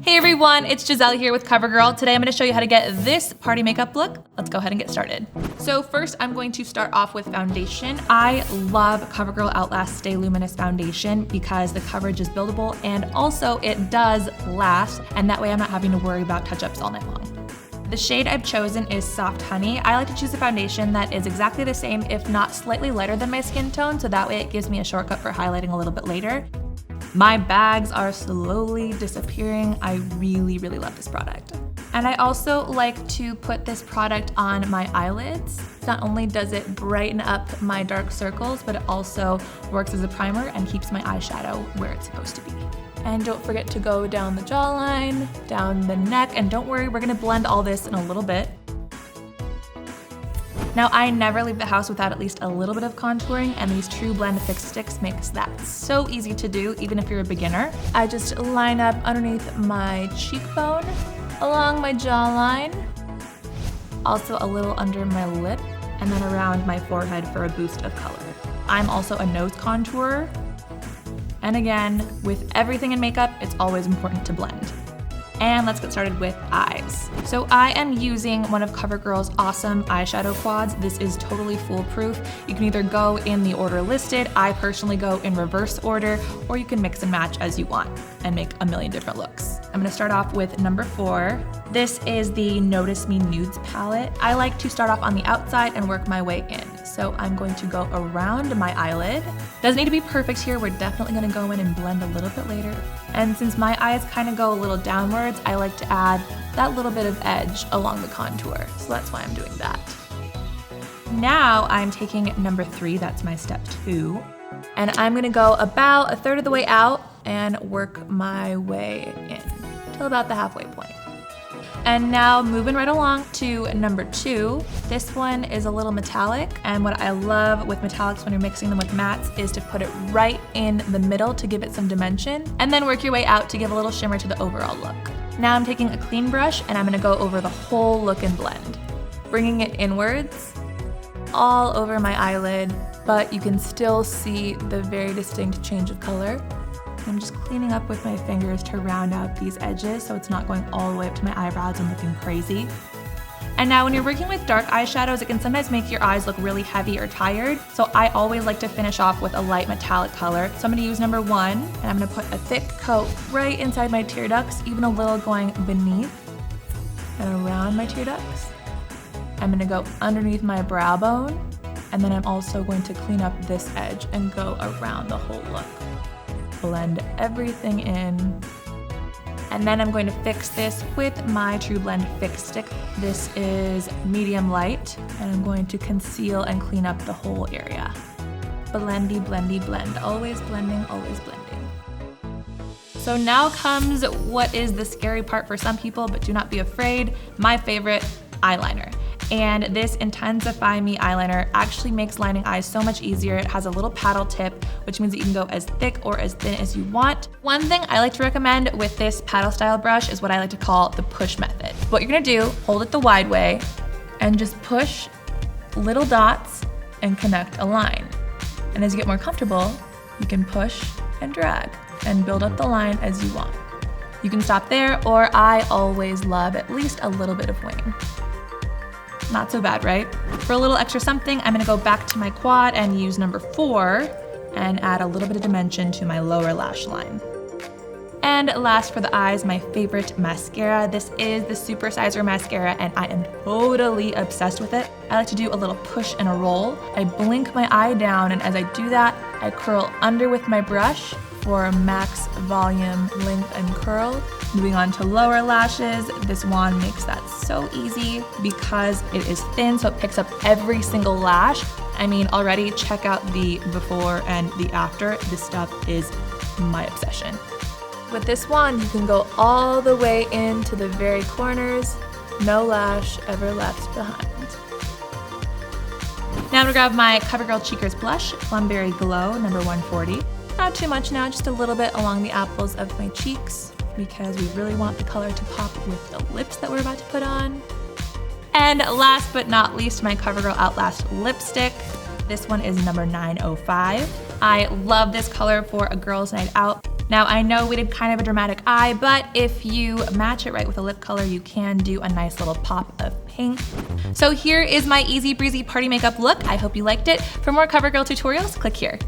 Hey everyone, it's Giselle here with COVERGIRL. Today I'm going to show you how to get this party makeup look. Let's go ahead and get started. So first I'm going to start off with foundation. I love COVERGIRL Outlast Stay Luminous Foundation because the coverage is buildable and also it does last, and that way I'm not having to worry about touch-ups all night long. The shade I've chosen is Soft Honey. I like to choose a foundation that is exactly the same, if not slightly lighter than my skin tone, so that way it gives me a shortcut for highlighting a little bit later. My bags are slowly disappearing. I really love this product. And I also like to put this product on my eyelids. Not only does it brighten up my dark circles, but it also works as a primer and keeps my eyeshadow where it's supposed to be. And don't forget to go down the jawline, down the neck, and don't worry, we're gonna blend all this in a little bit. Now, I never leave the house without at least a little bit of contouring, and these truBLEND Fix Sticks makes that so easy to do, even if you're a beginner. I just line up underneath my cheekbone, along my jawline, also a little under my lip, and then around my forehead for a boost of color. I'm also a nose contourer, and again, with everything in makeup, it's always important to blend. And let's get started with eyes. So I am using one of COVERGIRL's awesome eyeshadow quads. This is totally foolproof. You can either go in the order listed, I personally go in reverse order, or you can mix and match as you want and make a million different looks. I'm gonna start off with number 4. This is the Notice Me Nudes palette. I like to start off on the outside and work my way in. So I'm going to go around my eyelid. Doesn't need to be perfect here. We're definitely gonna go in and blend a little bit later. And since my eyes kind of go a little downwards, I like to add that little bit of edge along the contour. So that's why I'm doing that. Now I'm taking number 3, that's my step 2. And I'm gonna go about a third of the way out and work my way in till about the halfway point. And now moving right along to number 2. This one is a little metallic, and what I love with metallics when you're mixing them with mattes is to put it right in the middle to give it some dimension, and then work your way out to give a little shimmer to the overall look. Now I'm taking a clean brush and I'm gonna go over the whole look and blend, bringing it inwards, all over my eyelid, but you can still see the very distinct change of color. I'm just cleaning up with my fingers to round out these edges so it's not going all the way up to my eyebrows and looking crazy. And now when you're working with dark eyeshadows, it can sometimes make your eyes look really heavy or tired. So I always like to finish off with a light metallic color. So I'm gonna use number 1, and I'm gonna put a thick coat right inside my tear ducts, even a little going beneath and around my tear ducts. I'm gonna go underneath my brow bone, and then I'm also going to clean up this edge and go around the whole look. Blend everything in. And then I'm going to fix this with my truBLEND Fix Stick. This is medium light, and I'm going to conceal and clean up the whole area. Blendy, blendy, blend. Always blending, always blending. So now comes what is the scary part for some people, but do not be afraid, my favorite, eyeliner. And this Intensify Me eyeliner actually makes lining eyes so much easier. It has a little paddle tip, which means that you can go as thick or as thin as you want. One thing I like to recommend with this paddle style brush is what I like to call the push method. What you're gonna do, hold it the wide way and just push little dots and connect a line. And as you get more comfortable, you can push and drag and build up the line as you want. You can stop there, or I always love at least a little bit of wing. Not so bad, right? For a little extra something, I'm gonna go back to my quad and use number 4 and add a little bit of dimension to my lower lash line. And last for the eyes, my favorite mascara. This is the Super Sizer Mascara, and I am totally obsessed with it. I like to do a little push and a roll. I blink my eye down, and as I do that, I curl under with my brush for max volume, length, and curl. Moving on to lower lashes, this wand makes that so easy because it is thin, so it picks up every single lash. I mean, already check out the before and the after. This stuff is my obsession. With this wand, you can go all the way into the very corners, no lash ever left behind. Now I'm gonna grab my COVERGIRL Cheekers blush, Plumberry Glow, number 140. Not too much now, just a little bit along the apples of my cheeks because we really want the color to pop with the lips that we're about to put on. And last but not least, my COVERGIRL Outlast lipstick. This one is number 905. I love this color for a girls' night out. Now I know we did kind of a dramatic eye, but if you match it right with a lip color, you can do a nice little pop of pink. So here is my easy breezy party makeup look. I hope you liked it. For more COVERGIRL tutorials, click here.